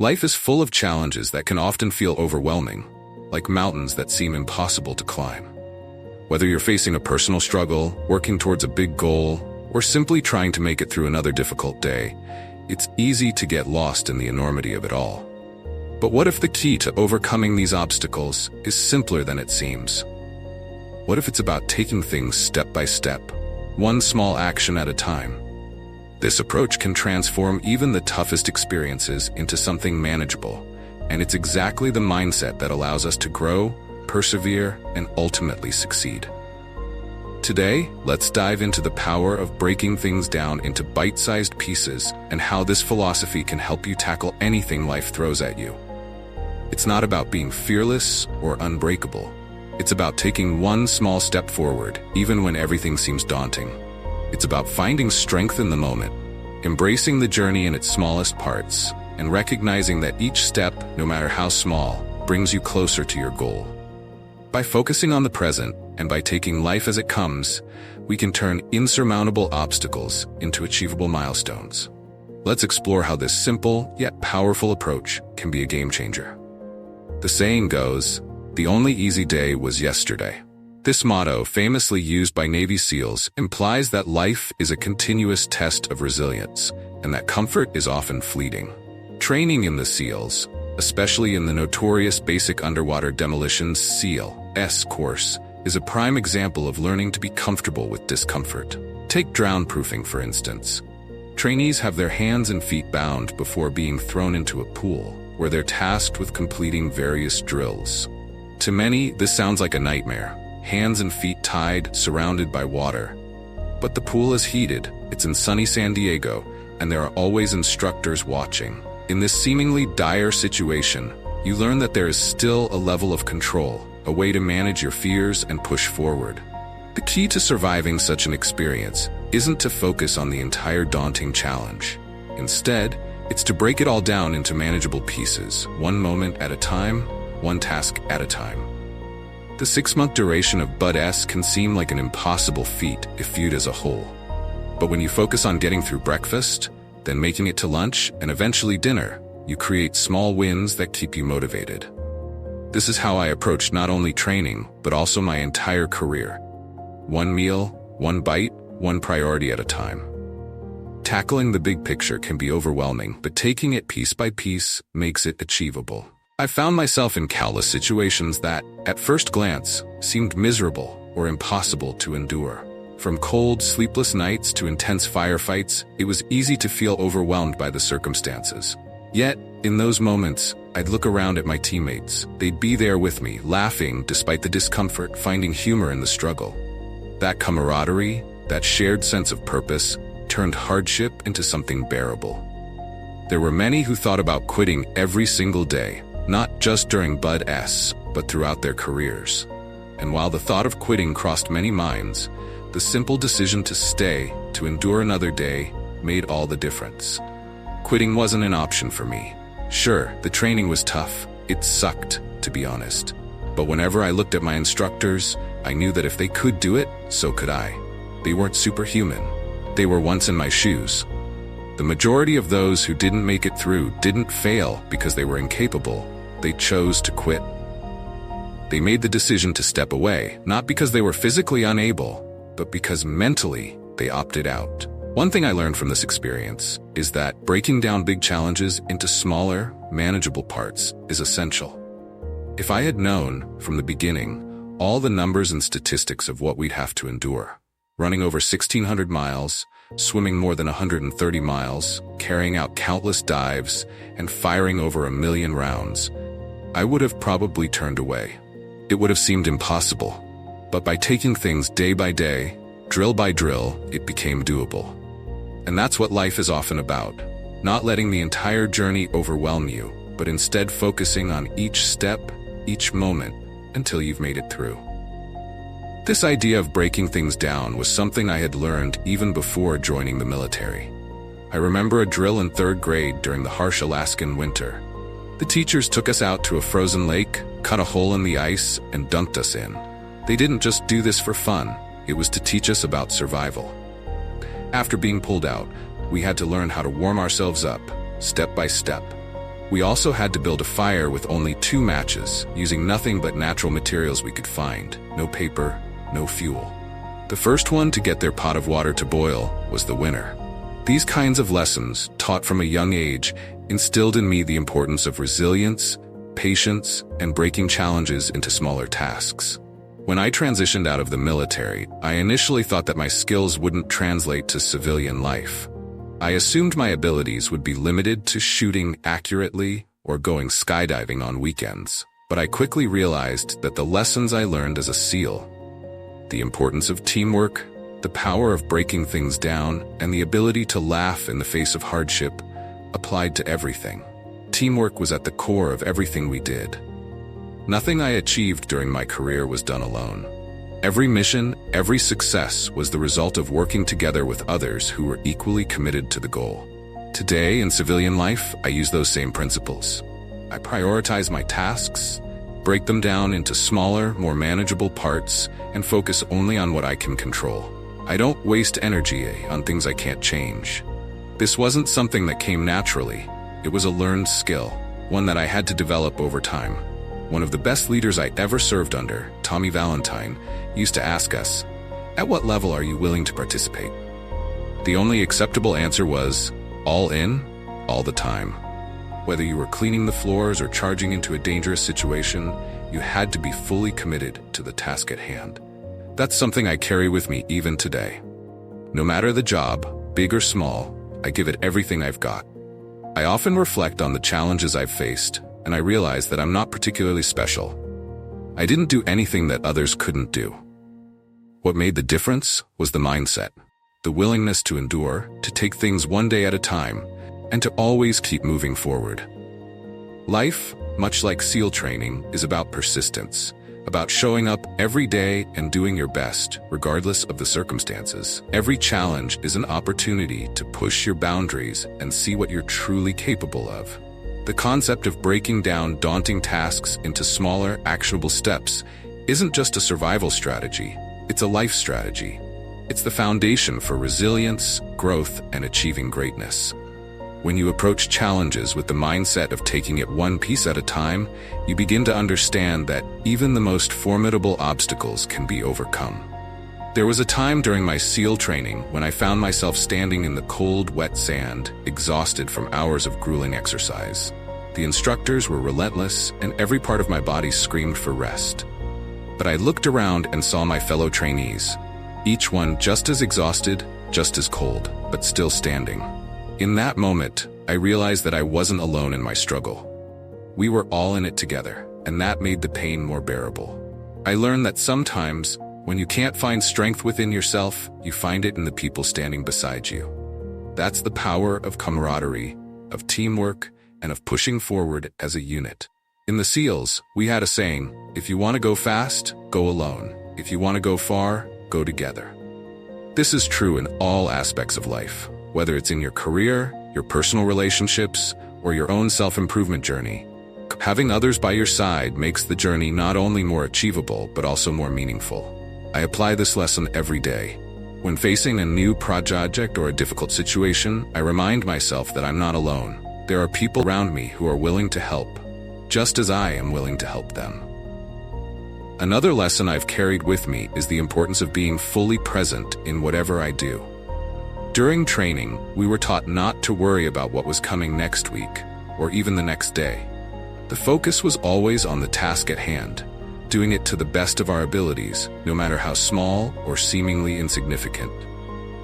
Life is full of challenges that can often feel overwhelming, like mountains that seem impossible to climb. Whether you're facing a personal struggle, working towards a big goal, or simply trying to make it through another difficult day, it's easy to get lost in the enormity of it all. But what if the key to overcoming these obstacles is simpler than it seems? What if it's about taking things step by step, one small action at a time? This approach can transform even the toughest experiences into something manageable, and it's exactly the mindset that allows us to grow, persevere, and ultimately succeed. Today, let's dive into the power of breaking things down into bite-sized pieces and how this philosophy can help you tackle anything life throws at you. It's not about being fearless or unbreakable. It's about taking one small step forward, even when everything seems daunting. It's about finding strength in the moment, embracing the journey in its smallest parts, and recognizing that each step, no matter how small, brings you closer to your goal. By focusing on the present and by taking life as it comes, we can turn insurmountable obstacles into achievable milestones. Let's explore how this simple yet powerful approach can be a game changer. The saying goes, "The only easy day was yesterday." This motto, famously used by Navy SEALs, implies that life is a continuous test of resilience and that comfort is often fleeting. Training in the SEALs, especially in the notorious Basic Underwater Demolitions (SEAL) course, is a prime example of learning to be comfortable with discomfort. Take drown-proofing, for instance. Trainees have their hands and feet bound before being thrown into a pool, where they're tasked with completing various drills. To many, this sounds like a nightmare. Hands and feet tied, surrounded by water. But the pool is heated, it's in sunny San Diego, and there are always instructors watching. In this seemingly dire situation, you learn that there is still a level of control, a way to manage your fears and push forward. The key to surviving such an experience isn't to focus on the entire daunting challenge. Instead, it's to break it all down into manageable pieces, one moment at a time, one task at a time. The 6-month duration of Bud S can seem like an impossible feat if viewed as a whole. But when you focus on getting through breakfast, then making it to lunch, and eventually dinner, you create small wins that keep you motivated. This is how I approached not only training, but also my entire career. One meal, one bite, one priority at a time. Tackling the big picture can be overwhelming, but taking it piece by piece makes it achievable. I found myself in countless situations that, at first glance, seemed miserable or impossible to endure. From cold, sleepless nights to intense firefights, it was easy to feel overwhelmed by the circumstances. Yet, in those moments, I'd look around at my teammates. They'd be there with me, laughing despite the discomfort, finding humor in the struggle. That camaraderie, that shared sense of purpose, turned hardship into something bearable. There were many who thought about quitting every single day, not just during Bud S, but throughout their careers. And while the thought of quitting crossed many minds, the simple decision to stay, to endure another day, made all the difference. Quitting wasn't an option for me. Sure, the training was tough. It sucked, to be honest. But whenever I looked at my instructors, I knew that if they could do it, so could I. They weren't superhuman. They were once in my shoes. The majority of those who didn't make it through didn't fail because they were incapable. They chose to quit. They made the decision to step away, not because they were physically unable, but because mentally they opted out. One thing I learned from this experience is that breaking down big challenges into smaller, manageable parts is essential. If I had known from the beginning all the numbers and statistics of what we'd have to endure, running over 1,600 miles, swimming more than 130 miles, carrying out countless dives, and firing over 1 million rounds, I would have probably turned away. It would have seemed impossible. But by taking things day by day, drill by drill, it became doable. And that's what life is often about. Not letting the entire journey overwhelm you, but instead focusing on each step, each moment, until you've made it through. This idea of breaking things down was something I had learned even before joining the military. I remember a drill in 3rd grade during the harsh Alaskan winter. The teachers took us out to a frozen lake, cut a hole in the ice, and dunked us in. They didn't just do this for fun, it was to teach us about survival. After being pulled out, we had to learn how to warm ourselves up, step by step. We also had to build a fire with only 2 matches, using nothing but natural materials we could find. No paper, no fuel. The first one to get their pot of water to boil was the winner. These kinds of lessons, taught from a young age, instilled in me the importance of resilience, patience, and breaking challenges into smaller tasks. When I transitioned out of the military, I initially thought that my skills wouldn't translate to civilian life. I assumed my abilities would be limited to shooting accurately or going skydiving on weekends, but I quickly realized that the lessons I learned as a SEAL, the importance of teamwork, the power of breaking things down, and the ability to laugh in the face of hardship, applied to everything. Teamwork was at the core of everything we did. Nothing I achieved during my career was done alone. Every mission, every success was the result of working together with others who were equally committed to the goal. Today, in civilian life, I use those same principles. I prioritize my tasks, break them down into smaller, more manageable parts, and focus only on what I can control. I don't waste energy on things I can't change. This wasn't something that came naturally. It was a learned skill, one that I had to develop over time. One of the best leaders I ever served under, Tommy Valentine, used to ask us, "At what level are you willing to participate?" The only acceptable answer was, all in, all the time. Whether you were cleaning the floors or charging into a dangerous situation, you had to be fully committed to the task at hand. That's something I carry with me even today. No matter the job, big or small, I give it everything I've got. I often reflect on the challenges I've faced, and I realize that I'm not particularly special. I didn't do anything that others couldn't do. What made the difference was the mindset, the willingness to endure, to take things one day at a time, and to always keep moving forward. Life, much like SEAL training, is about persistence, about showing up every day and doing your best, regardless of the circumstances. Every challenge is an opportunity to push your boundaries and see what you're truly capable of. The concept of breaking down daunting tasks into smaller, actionable steps isn't just a survival strategy, it's a life strategy. It's the foundation for resilience, growth, and achieving greatness. When you approach challenges with the mindset of taking it one piece at a time, you begin to understand that even the most formidable obstacles can be overcome. There was a time during my SEAL training when I found myself standing in the cold, wet sand, exhausted from hours of grueling exercise. The instructors were relentless, and every part of my body screamed for rest. But I looked around and saw my fellow trainees, each one just as exhausted, just as cold, but still standing. In that moment, I realized that I wasn't alone in my struggle. We were all in it together, and that made the pain more bearable. I learned that sometimes, when you can't find strength within yourself, you find it in the people standing beside you. That's the power of camaraderie, of teamwork, and of pushing forward as a unit. In the SEALs, we had a saying, if you want to go fast, go alone. If you want to go far, go together. This is true in all aspects of life, whether it's in your career, your personal relationships, or your own self-improvement journey. Having others by your side makes the journey not only more achievable, but also more meaningful. I apply this lesson every day. When facing a new project or a difficult situation, I remind myself that I'm not alone. There are people around me who are willing to help, just as I am willing to help them. Another lesson I've carried with me is the importance of being fully present in whatever I do. During training, we were taught not to worry about what was coming next week, or even the next day. The focus was always on the task at hand, doing it to the best of our abilities, no matter how small or seemingly insignificant.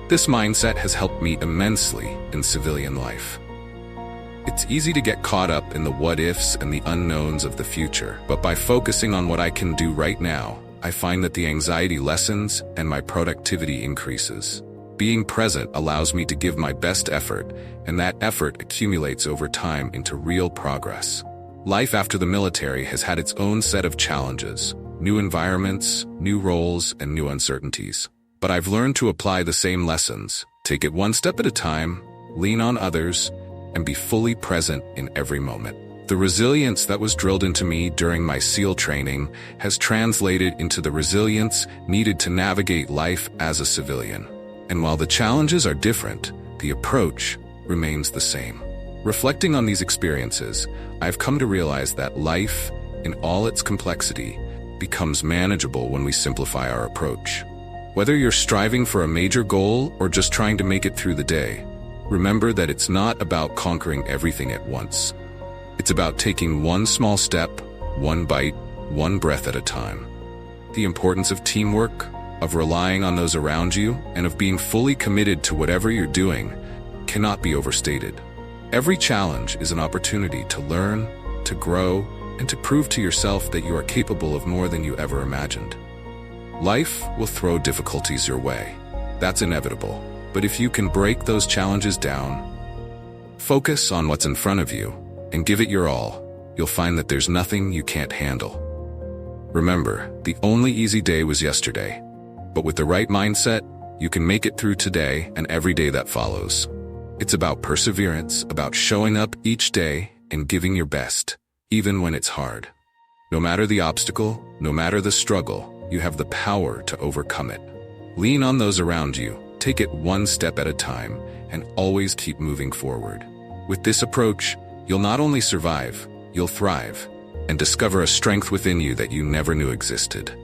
This mindset has helped me immensely in civilian life. It's easy to get caught up in the what-ifs and the unknowns of the future, but by focusing on what I can do right now, I find that the anxiety lessens and my productivity increases. Being present allows me to give my best effort, and that effort accumulates over time into real progress. Life after the military has had its own set of challenges, new environments, new roles, and new uncertainties. But I've learned to apply the same lessons, take it one step at a time, lean on others, and be fully present in every moment. The resilience that was drilled into me during my SEAL training has translated into the resilience needed to navigate life as a civilian. And while the challenges are different, the approach remains the same. Reflecting on these experiences, I've come to realize that life, in all its complexity, becomes manageable when we simplify our approach. Whether you're striving for a major goal or just trying to make it through the day, remember that it's not about conquering everything at once. It's about taking one small step, one bite, one breath at a time. The importance of teamwork, of relying on those around you, and of being fully committed to whatever you're doing cannot be overstated. Every challenge is an opportunity to learn, to grow, and to prove to yourself that you are capable of more than you ever imagined. Life will throw difficulties your way. That's inevitable. But if you can break those challenges down, focus on what's in front of you, and give it your all, you'll find that there's nothing you can't handle. Remember, the only easy day was yesterday. But with the right mindset, you can make it through today and every day that follows. It's about perseverance, about showing up each day and giving your best, even when it's hard. No matter the obstacle, no matter the struggle, you have the power to overcome it. Lean on those around you, take it one step at a time, and always keep moving forward. With this approach, you'll not only survive, you'll thrive, and discover a strength within you that you never knew existed.